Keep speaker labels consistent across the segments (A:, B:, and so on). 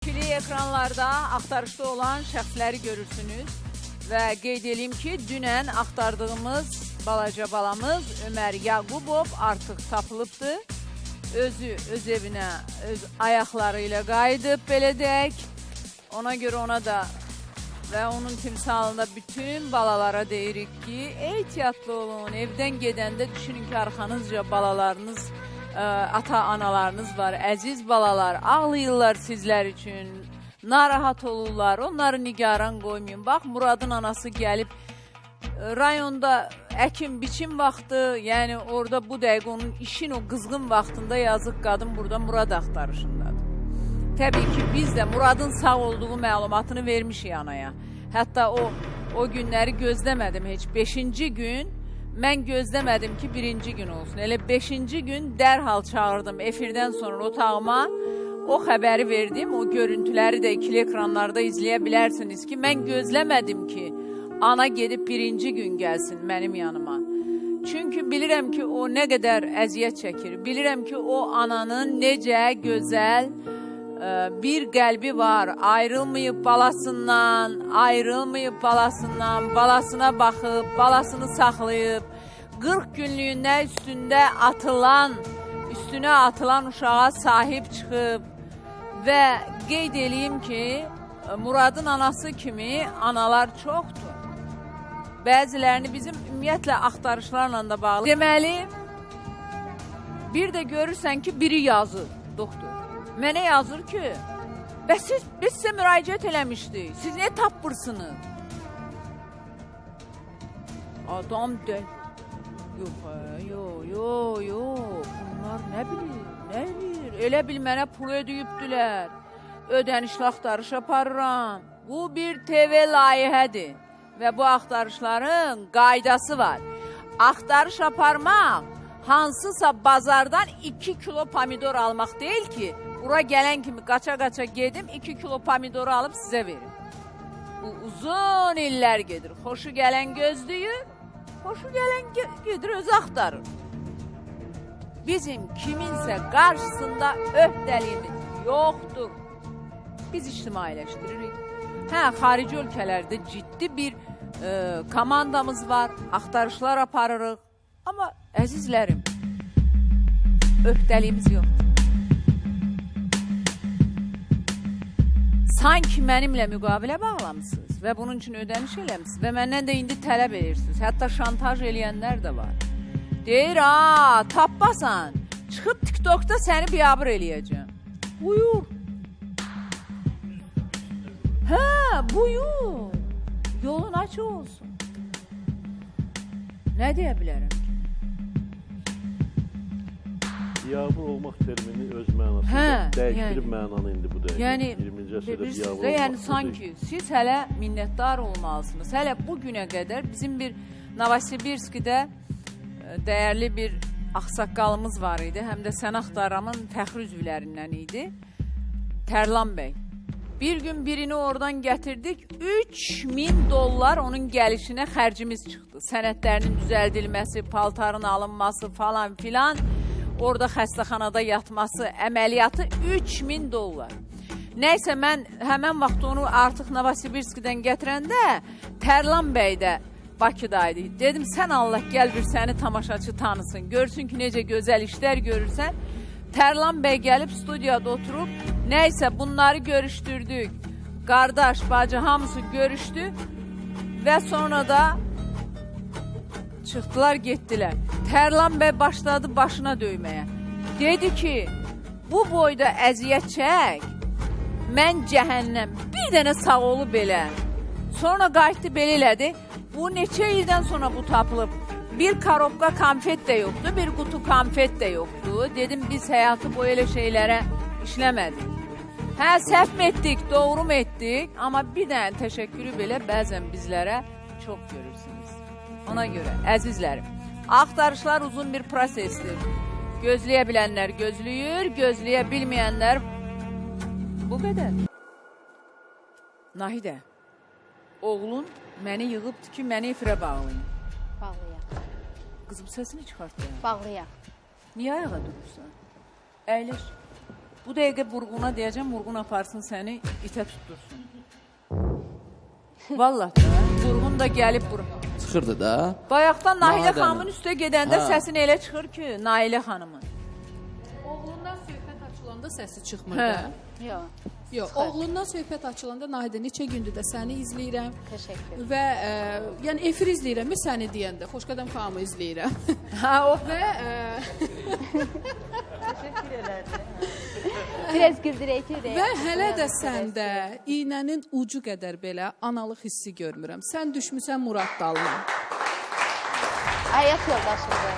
A: İkili ekranlarda axtarışda olan şəxsləri görürsünüz və qeyd edeyim ki, dünən axtardığımız balaca balamız Ömər Yaqubov artıq tapılıbdır. Öz evinə, öz ayaqları ilə qayıdıb, belə deyək. Ona görə ona da və onun timsalında bütün balalara deyirik ki, ehtiyatlı olun, evdən gedəndə düşünün ki, arxanızca balalarınız, ata-analarınız var, əziz balalar, ağlayırlar sizlər üçün, narahat olurlar, onları nigaran qoymayın. Bax, Muradın anası gəlib, rayonda əkim-biçim vaxtı, yəni orada bu dəqiq onun işin o qızğın vaxtında yazıq qadın burada Murad axtarışındadır. Təbii ki, biz də Muradın sağ olduğu məlumatını vermişik anaya. Hətta o günləri gözləmədim heç. 5-ci gün mən gözləmədim ki, 1-ci gün olsun. Elə 5-ci gün dərhal çağırdım efirdən sonra otağıma. O xəbəri verdim, o görüntüləri də ikili ekranlarda izləyə bilərsiniz ki, mən gözləmədim ki, ana gedib 1-ci gün gəlsin mənim yanıma. Çünki bilirəm ki, o nə qədər əziyyət çəkir. Bilirəm ki, o ananın necə gözəl bir qəlbi var. Ayrılmayıb balasından, balasına baxıb, balasını saxlayıb, 40 günlüyündə üstünə atılan uşağa sahib çıxıb və qeyd edeyim ki, Muradın anası kimi analar çoxdur. Bəzilərini bizim ümumiyyətlə axtarışlarla da bağlı. Deməli, bir də görürsən ki, biri yazır, doktor. Mənə yazır ki, biz sizə müraciət eləmişdik, siz niyə tapmırsınız? Adam de, yox, bunlar nə bilir, elə bil mənə pul ödəyibdilər, ödənişli axtarış aparıram. Bu bir TV layihədir və bu axtarışların qaydası var. Axtarış aparmaq, hansısa bazardan 2 kilo pomidor almaq deyil ki, bura gələn kimi qaça-qaça gedim, 2 kilo pomidoru alıb sizə verim. Bu uzun illər gedir. Xoşu gələn gözləyir, xoşu gələn gedir, özü axtarır. Bizim kiminsə qarşısında öhdəliyimiz yoxdur. Biz ictimailəşdiririk. Xarici ölkələrdə ciddi bir komandamız var, axtarışlar aparırıq. Amma əzizlərim, öhdəliyimiz yoxdur. Sanki mənimlə müqavilə bağlamısınız və bunun üçün ödəniş eləmişsiniz və məndən də indi tələb edirsiniz. Hətta şantaj eləyənlər də var. Deyir, tapmasan, çıxıb TikTokda səni biabır eləyəcəm. Buyur. Buyur. Yolun açıq olsun. Nə deyə bilərəm ki?
B: Biabır olmaq termini öz mənasında dəyişdirib mənanı indi bu dəqiqə.
A: Yəni,
B: 20-ci əsrdə biabır olmaq.
A: Yəni, sanki siz hələ minnətdar olmalısınız. Hələ bu günə qədər bizim bir Novosibirskidə dəyərli bir axsaqqalımız var idi. Həm də Sən Axtaramın fəxri üzvlərindən idi. Tərlan bəy. Bir gün birini oradan gətirdik. $3000 onun gəlişinə xərcimiz çıxdı. Sənədlərinin düzəldilməsi, paltarın alınması falan filan. Orada xəstəxanada yatması, əməliyyatı $3000. Nəysə, mən həmən vaxt onu artıq Novosibirskidən gətirəndə Tərlan bəy də Bakıdaydı. Dedim, sən Allah gəl bir səni tamaşaçı tanısın, görsün ki, necə gözəl işlər görürsən. Tərlan bəy gəlib studiyada oturub, nəysə bunları görüşdürdük. Qardaş, bacı hamısı görüşdü və sonra da çıxdılar, getdilər. Tərlan bəy başladı başına döyməyə. Dedi ki, bu boyda əziyyət çək, mən cəhənnəm, bir dənə sağ olu belə. Sonra qayıtdı, belə elədi. Bu neçə ildən sonra bu tapılıb. Bir karobka konfet də yoxdur, bir qutu konfet də yoxdur. Dedim, biz həyatı boyu elə şeylərə işləmədik. Səhv mı etdik, doğru mu etdik? Amma bir dənə təşəkkürü belə bəzən bizlərə çox görürsünüz. Ona görə, əzizlərim, axtarışlar uzun bir prosesdir. Gözləyə bilənlər gözləyir, gözləyə bilməyənlər bu qədər. Nahidə, oğlun məni yığıbdır ki, məni efirə bağlayın.
C: Bağlayaq.
A: Qızım, səsini çıxart ya.
C: Bağlayaq.
A: Niyə ayağa durursan? Əyləş. Bu dəqiqə Vurğuna deyəcəm, Vurğun aparsın səni, itə tuttursun. Vallahi da, Vurğun da gəlib bura.
C: Çıxırdı da.
A: Bayaqdan Nahilə
C: Nahidənin.
A: xanımın üstə gedəndə səsin elə çıxır ki, Nahilə xanımın.
D: Oğlundan söhbət açılanda səsi çıxmır
A: Hə.
D: da. Yox, oğlundan söhbət açılanda Nahidə neçə gündür də səni izləyirəm.
E: Təşəkkür.
D: Və yəni efir izləyirəm, səni deyəndə Xoşqədəm xanımı izləyirəm.
A: Ha, o
D: Və
E: Biraz güldürək.
D: və hələ də səndə iynənin ucu qədər belə analıq hissi görmürəm. Sən düşmüsən Murad dalına.
E: Həyat yoldaşımdır.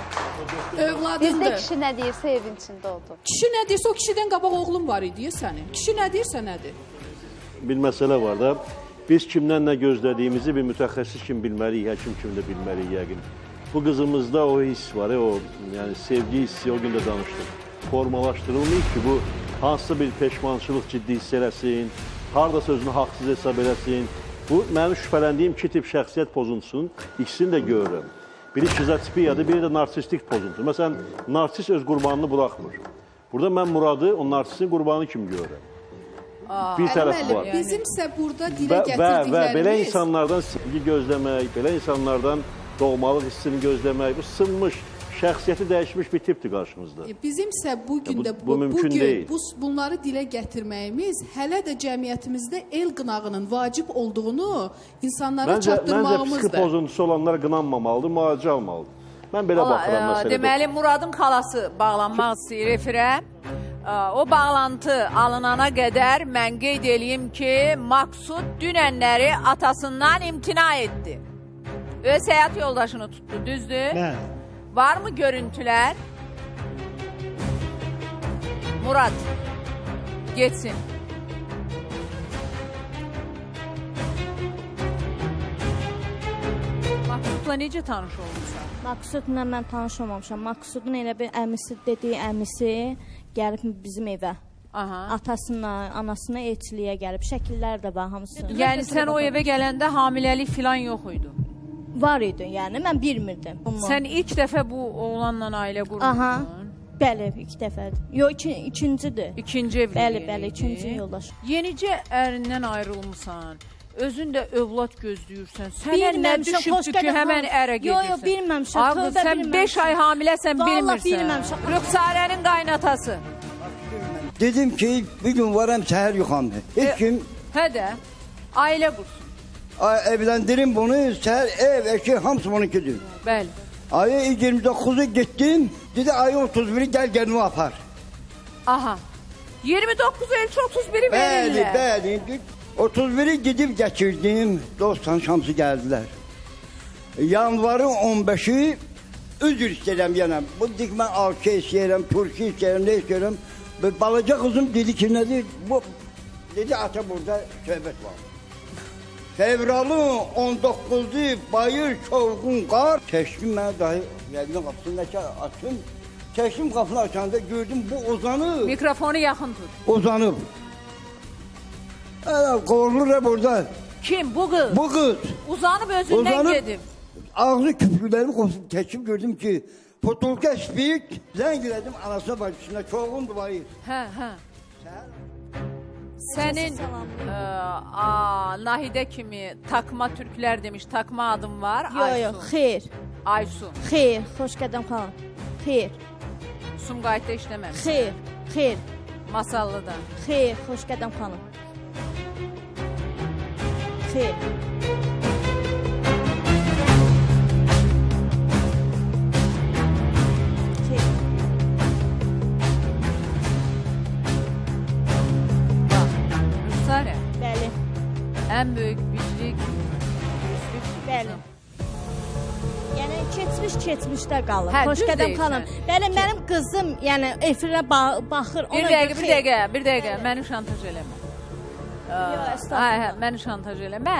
E: Bizdə
D: Övladındır.
E: kişi nə deyirsə evin içində oldu.
D: Kişi nə deyirsə o kişidən qabaq oğlum var idi ya sənin. Kişi nə deyirsə nədir?
B: Bir məsələ var da, biz kimdən nə gözlədiyimizi bir mütəxəssis kimi bilməliyik, həkim kimi də bilməliyik yəqin. Bu qızımızda o hiss var, o yəni sevgi hissi o gün də danışdıq. Formalaşdırılmayıb ki, bu hansısa bir peşmançılıq ciddi hiss eləsin, hardasa özünü haqsız hesab eləsin. Bu mənim şübhələndiyim iki tip şəxsiyyət pozuntusunun ikisini də görürəm. Biri şizofreniyadır, biri də narsistik pozuntu. Məsələn, narsis öz qurbanını buraxmır. Burada mən Muradı o narsisin qurbanı kimi görürəm. Bir tərəf var.
D: Bizimsə burada dilə
B: Və
D: gətirdiklərimiz
B: belə insanlardan sevgi gözləmək, belə insanlardan doğmalıq hissini gözləmək, bu sınmış, şəxsiyyəti dəyişmiş bir tipdir qarşımızda.
D: Bizimsə bu gün də
B: bu mümkün deyil.
D: bunları dilə gətirməyimiz hələ də cəmiyyətimizdə el qınağının vacib olduğunu insanlara
B: Məncə psixi
D: çatdırmağımızdır.
B: pozuntusu olanlar qınanmamalıdır, müalicə almalıdır. Mən belə baxıram məsələdə.
A: Deməli, Muradın xalası bağlanmaq istəyir efirə. O bağlantı alınana qədər mən qeyd eləyim ki, Maksud dünənləri atasından imtina etdi. Öz həyat yoldaşını tutdu, düzdür?
F: Mən.
A: Var mı görüntülər? Murad, geçsin. Maksudla necə tanış olmuşsan?
G: Maksudla mən tanış olmamışam. Maksudun elə bir əmisi, dediyi əmisi gəlib bizim evə.
A: Aha.
G: Atasına, anasına elçiliyə gəlib. Şəkillər də var hamısı.
A: Yəni sən o evə gələndə hamiləlik filan yox idi.
G: Var idi, yəni mən bilmirdim.
A: Sən ilk dəfə bu oğlanla ailə qurmuşsun.
G: Aha. Bəli, ilk dəfədir. Yox, ikincidir.
A: İkinci evlilik.
G: Bəli, ikinci yoldaş.
A: Yenicə ərindən ayrılmısan. Özün də övlad gözləyirsən. Sənə nə düşübdü ki, həmən ərə gedirsən?
G: Yox, bilməmişəm.
A: Abi, sən 5 ay hamiləsən, bilmirsən.
G: Vallahi bilməmişəm.
A: Rüxsarənin qaynatası.
F: Dedim ki, bir gün varam səhər yuxamdı. İlk gün
A: Hə də, ailə qursun.
F: evləndirim bunu, səhər ev, eşi, hamısı bununkidir.
A: Bəli.
F: Ayı 29'u gittim, dedi ayı 31'i gel kendime apar.
A: Aha. 29 elçi 31'i
F: Bəli,
A: verirlər.
F: bəli. 31'i gidip geçirdim, dosttan şamsı geldiler. Yanvarın 15'i üzür istəyirəm yenə. Bu dik mən alçı istəyirəm, turşu istəyirəm, ne istəyirəm. Balaca kızım dedi ki nedir? Bu dedi ata burada söhbət var. Fevralın 19'u bayır çovğun qar. Keçdim mən dahi evin qapısındakı açım. Keçdim qapını açanda gördüm bu uzanıb.
A: Mikrofonu yaxın tut.
F: Uzanıb. Qorulur burada.
A: Kim? Bu qız.
F: Bu kız.
A: Uzanıb özündən
F: Uzanıb.
A: gedib.
F: Ağzı küpürlərimi qoşub keçib gördüm ki potulka spik. Zəng elədim anasına bacısına çoğundu bayır.
A: Hə, hə. Sənin Nahidə kimi takma türklər demiş, takma adım var.
G: Yox, xeyr.
A: Aysu.
G: Xeyr, xoş qədəm xanım. Xeyr.
A: Sumqayıtda işləməmiş.
G: Xeyr, xeyr.
A: Masallıda.
G: Xeyr, xoş qədəm xanım. Xeyr. Xeyr.
A: Rüxsarə,
G: Bəli,
A: ən böyük güclük, dürüstlük.
G: bəli. Yəni keçmişdə qalır.
A: Hə,
G: Xoş
A: düz
G: qədəm
A: deyirsən.
G: xanım. Bəli, mənim qızım, yəni efirə baxır.
A: Bir dəqiqə, məni şantaj eləmə.
G: Yox,
A: Hə,
G: estağfurullah.
A: məni şantaj eləmə.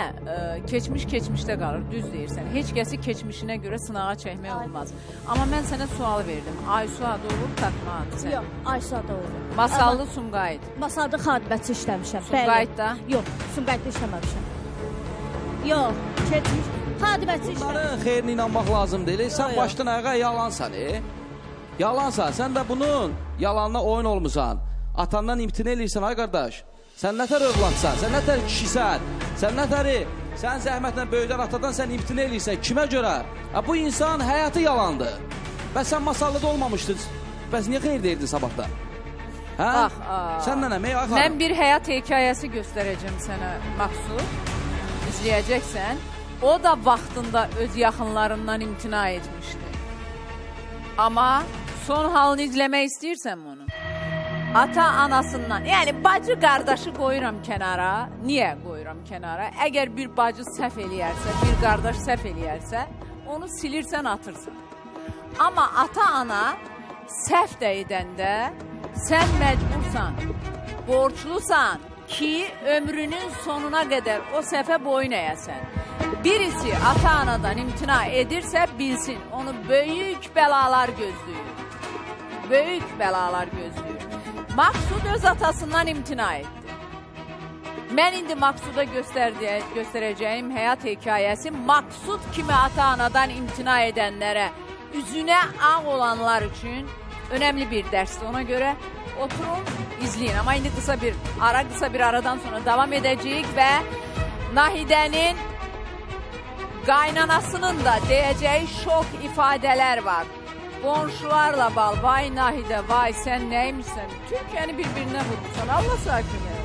A: Keçmişdə qalır, düz deyirsən. Heç kəsi keçmişinə görə sınağa çəkmək olmaz. Amma mən sənə sual verdim. Aysu adı olur, takma adı sən.
G: Yox, Ayşə da olur.
A: Masallı Sumqayıt.
G: Masalda xadibəçi işləmişəm.
A: Sumqayıtda?
G: Yox, Sumqayıtda işləməmişəm. Yox, keçmiş xadibəçi işləmişəm.
C: Bunların xeyrinə inanmaq lazım deyil. Sən
G: Yox.
C: başdan ayağa yalansan, Yalansan. Sən də bunun yalanına oyun olmusan. Atandan imtina eləyirsən, ay qardaş. Sən nətər övladsan, sən nətər kişisən, sən nətəri, sən zəhmətlə böyüdən atadan sən imtina eləyirsən, kimə görə? Bu insan həyatı yalandır. Bəs sən masallıda olmamışdın, bəs niyə xeyir deyirdin sabahda? Hə?
A: Bax,
C: Sən nənə, ay xanım.
A: mən bir həyat hekayəsi göstərəcəm sənə, Maqsud. İzləyəcəksən. O da vaxtında öz yaxınlarından imtina etmişdi. Amma son halını izləmək istəyirsən bunu. Ata-anasından, yəni bacı qardaşı qoyuram kənara. Niyə qoyuram kənara? Əgər bir bacı səhv eləyərsə, bir qardaş səhv eləyərsə, onu silirsən, atırsan. Amma ata-ana səhv də edəndə sən məcbursan, borçlusan ki, ömrünün sonuna qədər o səhvə boyun əyəsən. Birisi ata-anadan imtina edirsə, bilsin, onu böyük bəlalar gözləyir. Böyük bəlalar gözləyir. Maqsud öz atasından imtina etdi. Mən indi Maqsuda göstərəcəyim həyat hekayəsi Maqsud kimi ata-anadan imtina edənlərə, üzünə ağ olanlar üçün önəmli bir dərsdir. Ona görə oturun, izləyin. Amma indi qısa bir aradan sonra davam edəcəyik və Nahidənin qaynanasının da deyəcəyi şok ifadələr var. Qonşularla bal, vay Nahidə, vay sən nəymişsən? Türkiyəni bir-birinə vurmuşsan, Allah sakini.